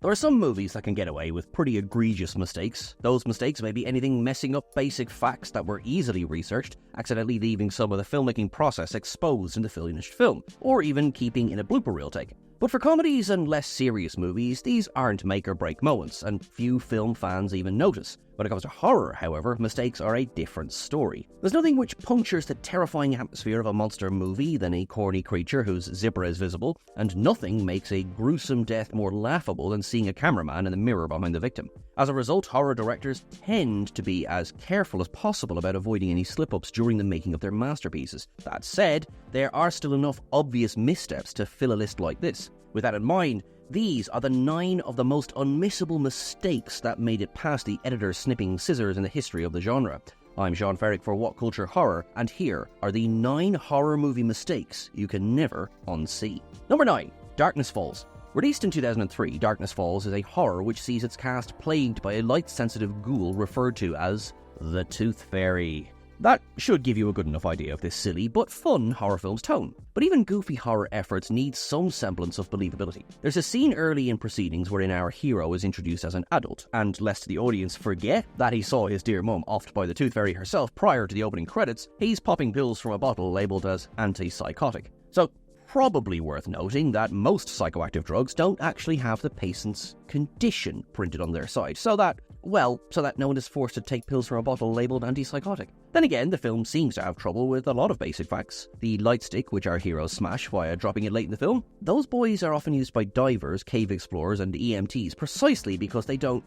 There are some movies that can get away with pretty egregious mistakes. Those mistakes may be anything messing up basic facts that were easily researched, accidentally leaving some of the filmmaking process exposed in the finished film, or even keeping in a blooper reel taken. But for comedies and less serious movies, these aren't make-or-break moments, and few film fans even notice. When it comes to horror, however, mistakes are a different story. There's nothing which punctures the terrifying atmosphere of a monster movie than a corny creature whose zipper is visible, and nothing makes a gruesome death more laughable than seeing a cameraman in the mirror behind the victim. As a result, horror directors tend to be as careful as possible about avoiding any slip-ups during the making of their masterpieces. That said, there are still enough obvious missteps to fill a list like this. With that in mind, these are the 9 of the most unmissable mistakes that made it past the editor's snipping scissors in the history of the genre. I'm Sean Ferrick for What Culture Horror, and here are the 9 horror movie mistakes you can never unsee. Number 9. Darkness Falls. Released in 2003, Darkness Falls is a horror which sees its cast plagued by a light-sensitive ghoul referred to as the Tooth Fairy. That should give you a good enough idea of this silly but fun horror film's tone. But even goofy horror efforts need some semblance of believability. There's a scene early in proceedings wherein our hero is introduced as an adult, and lest the audience forget that he saw his dear mum offed by the Tooth Fairy herself prior to the opening credits, he's popping pills from a bottle labelled as antipsychotic. So, probably worth noting that most psychoactive drugs don't actually have the patient's condition printed on their side, so that no one is forced to take pills from a bottle labelled antipsychotic. Then again, the film seems to have trouble with a lot of basic facts. The light stick, which our heroes smash via dropping it late in the film, those boys are often used by divers, cave explorers, and EMTs precisely because they don't,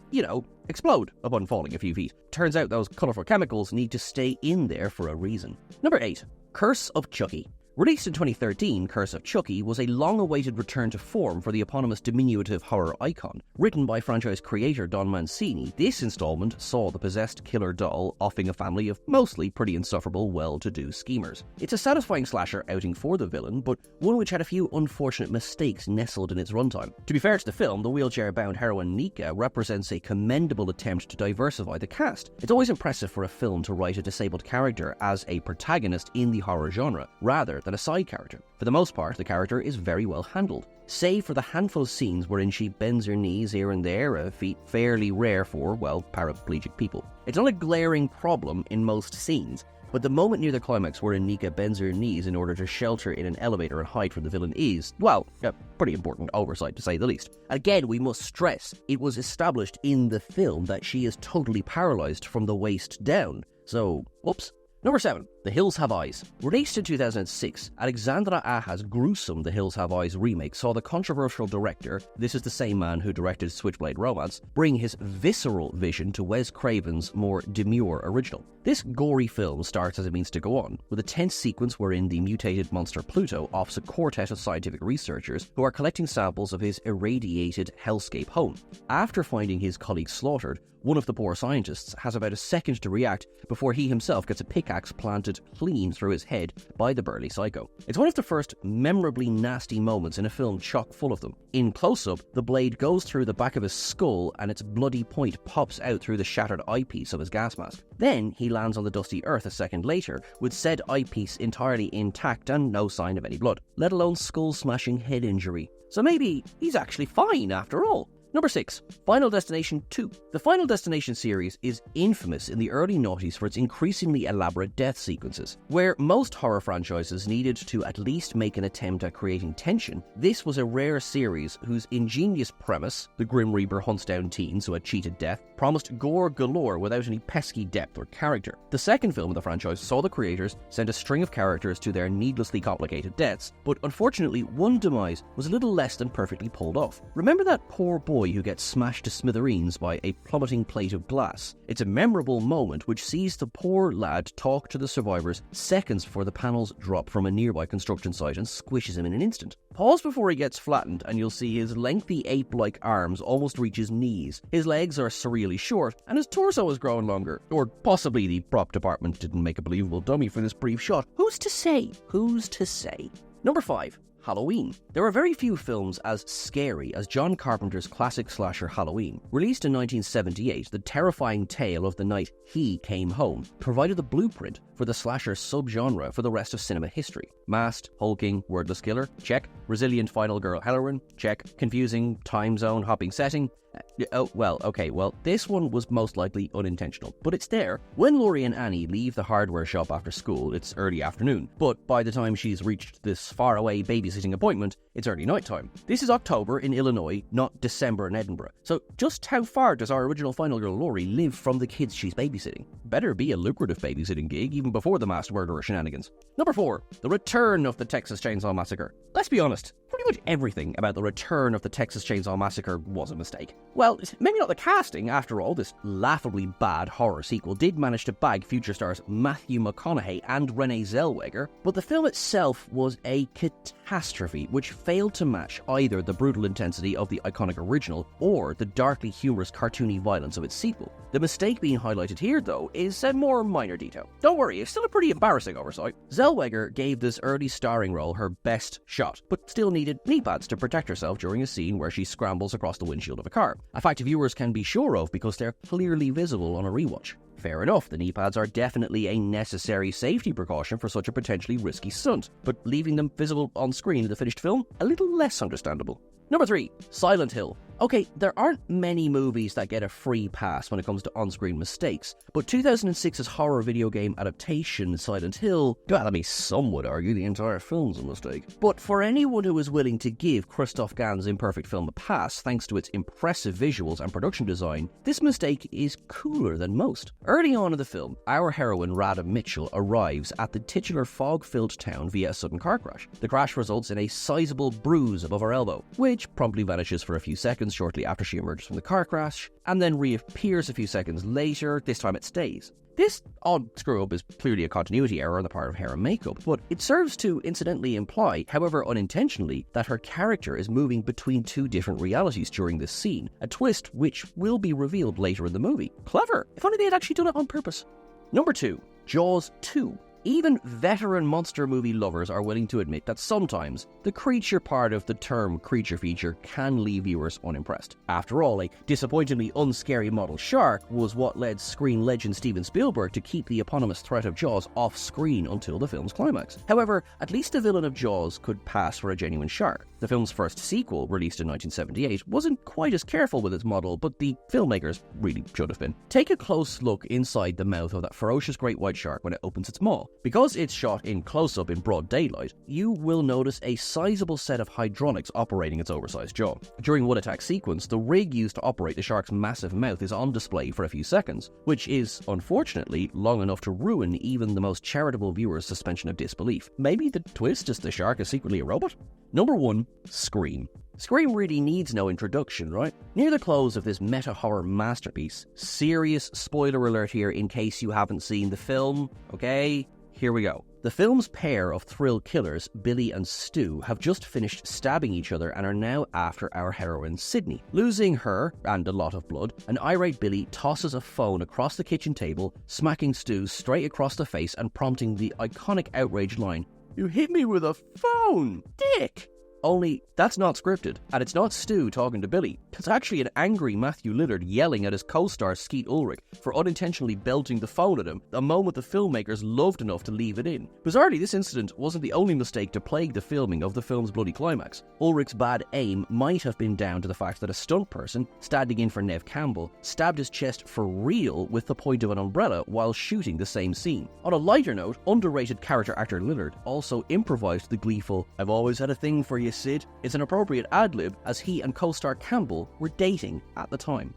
explode upon falling a few feet. Turns out those colourful chemicals need to stay in there for a reason. Number 8. Curse of Chucky. Released in 2013, Curse of Chucky was a long-awaited return to form for the eponymous diminutive horror icon. Written by franchise creator Don Mancini, this installment saw the possessed killer doll offing a family of mostly pretty insufferable, well-to-do schemers. It's a satisfying slasher outing for the villain, but one which had a few unfortunate mistakes nestled in its runtime. To be fair to the film, the wheelchair-bound heroine Nika represents a commendable attempt to diversify the cast. It's always impressive for a film to write a disabled character as a protagonist in the horror genre, rather than a side character. For the most part, the character is very well handled, save for the handful of scenes wherein she bends her knees here and there, a feat fairly rare for, paraplegic people. It's not a glaring problem in most scenes, but the moment near the climax wherein Nika bends her knees in order to shelter in an elevator and hide from the villain is, a pretty important oversight to say the least. Again, we must stress, it was established in the film that she is totally paralysed from the waist down, so, whoops. Number 7. The Hills Have Eyes. Released in 2006, Alexandra Aja's gruesome The Hills Have Eyes remake saw the controversial director, this is the same man who directed Switchblade Romance, bring his visceral vision to Wes Craven's more demure original. This gory film starts as it means to go on, with a tense sequence wherein the mutated monster Pluto offs a quartet of scientific researchers who are collecting samples of his irradiated hellscape home. After finding his colleagues slaughtered, one of the poor scientists has about a second to react before he himself gets a pickaxe planted clean through his head by the burly psycho. It's one of the first memorably nasty moments in a film chock full of them. In close-up, the blade goes through the back of his skull and its bloody point pops out through the shattered eyepiece of his gas mask. Then he lands on the dusty earth a second later, with said eyepiece entirely intact and no sign of any blood, let alone skull-smashing head injury. So maybe he's actually fine after all. Number 6. Final Destination 2. The Final Destination series is infamous in the early noughties for its increasingly elaborate death sequences. Where most horror franchises needed to at least make an attempt at creating tension, this was a rare series whose ingenious premise, the Grim Reaper hunts down teens who had cheated death, promised gore galore without any pesky depth or character. The second film of the franchise saw the creators send a string of characters to their needlessly complicated deaths, but unfortunately one demise was a little less than perfectly pulled off. Remember that poor boy who gets smashed to smithereens by a plummeting plate of glass? It's a memorable moment which sees the poor lad talk to the survivors seconds before the panels drop from a nearby construction site and squishes him in an instant. Pause before he gets flattened and you'll see his lengthy ape-like arms almost reach his knees, his legs are surreally short, and his torso is growing longer. Or possibly the prop department didn't make a believable dummy for this brief shot. Who's to say? Who's to say? Number 5. Halloween. There are very few films as scary as John Carpenter's classic slasher Halloween. Released in 1978, the terrifying tale of the night he came home provided the blueprint for the slasher subgenre for the rest of cinema history. Masked, hulking, wordless killer? Check. Resilient final girl heroine? Check. Confusing, time zone hopping setting? This one was most likely unintentional, but it's there. When Laurie and Annie leave the hardware shop after school, it's early afternoon, but by the time she's reached this faraway babysitting appointment, it's early nighttime. This is October in Illinois, not December in Edinburgh. So just how far does our original final girl Laurie live from the kids she's babysitting? Better be a lucrative babysitting gig even before the masked murderer shenanigans. Number 4. The return of the Texas Chainsaw Massacre. Let's be honest, pretty much everything about the return of the Texas Chainsaw Massacre was a mistake. Well, maybe not the casting. After all, this laughably bad horror sequel did manage to bag future stars Matthew McConaughey and Renee Zellweger, but the film itself was a catastrophe which failed to match either the brutal intensity of the iconic original or the darkly humorous cartoony violence of its sequel. The mistake being highlighted here, though, is a more minor detail. Don't worry, it's still a pretty embarrassing oversight. Zellweger gave this early starring role her best shot, but still needed knee pads to protect herself during a scene where she scrambles across the windshield of a car. A fact viewers can be sure of because they're clearly visible on a rewatch. Fair enough, the knee pads are definitely a necessary safety precaution for such a potentially risky stunt, but leaving them visible on screen in the finished film, a little less understandable. Number 3. Silent Hill. Okay, there aren't many movies that get a free pass when it comes to on-screen mistakes, but 2006's horror video game adaptation Silent Hill, well, I mean, some would argue the entire film's a mistake. But for anyone who is willing to give Christoph Gans's imperfect film a pass thanks to its impressive visuals and production design, this mistake is cooler than most. Early on in the film, our heroine Radha Mitchell arrives at the titular fog-filled town via a sudden car crash. The crash results in a sizable bruise above her elbow, which promptly vanishes for a few seconds shortly after she emerges from the car crash, and then reappears a few seconds later. This time it stays. This odd screw-up is clearly a continuity error on the part of hair and makeup, but it serves to incidentally imply, however unintentionally, that her character is moving between two different realities during this scene, a twist which will be revealed later in the movie. Clever! If only they had actually done it on purpose. Number 2. Jaws 2. Even veteran monster movie lovers are willing to admit that sometimes the creature part of the term creature feature can leave viewers unimpressed. After all, a disappointingly unscary model shark was what led screen legend Steven Spielberg to keep the eponymous threat of Jaws off screen until the film's climax. However, at least the villain of Jaws could pass for a genuine shark. The film's first sequel, released in 1978, wasn't quite as careful with its model, but the filmmakers really should have been. Take a close look inside the mouth of that ferocious great white shark when it opens its maw. Because it's shot in close-up in broad daylight, you will notice a sizable set of hydronics operating its oversized jaw. During one attack sequence, the rig used to operate the shark's massive mouth is on display for a few seconds, which is, unfortunately, long enough to ruin even the most charitable viewer's suspension of disbelief. Maybe the twist is the shark is secretly a robot? Number 1. Scream. Scream really needs no introduction, right? Near the close of this meta-horror masterpiece, serious spoiler alert here in case you haven't seen the film, okay? Here we go. The film's pair of thrill killers, Billy and Stu, have just finished stabbing each other and are now after our heroine Sydney. Losing her, and a lot of blood, an irate Billy tosses a phone across the kitchen table, smacking Stu straight across the face and prompting the iconic outraged line, "You hit me with a phone, dick!" Only, that's not scripted, and it's not Stu talking to Billy. It's actually an angry Matthew Lillard yelling at his co-star Skeet Ulrich for unintentionally belting the phone at him, a moment the filmmakers loved enough to leave it in. Bizarrely, this incident wasn't the only mistake to plague the filming of the film's bloody climax. Ulrich's bad aim might have been down to the fact that a stunt person, standing in for Nev Campbell, stabbed his chest for real with the point of an umbrella while shooting the same scene. On a lighter note, underrated character actor Lillard also improvised the gleeful, "I've always had a thing for you, Sid." It's an appropriate ad-lib as he and co-star Campbell were dating at the time.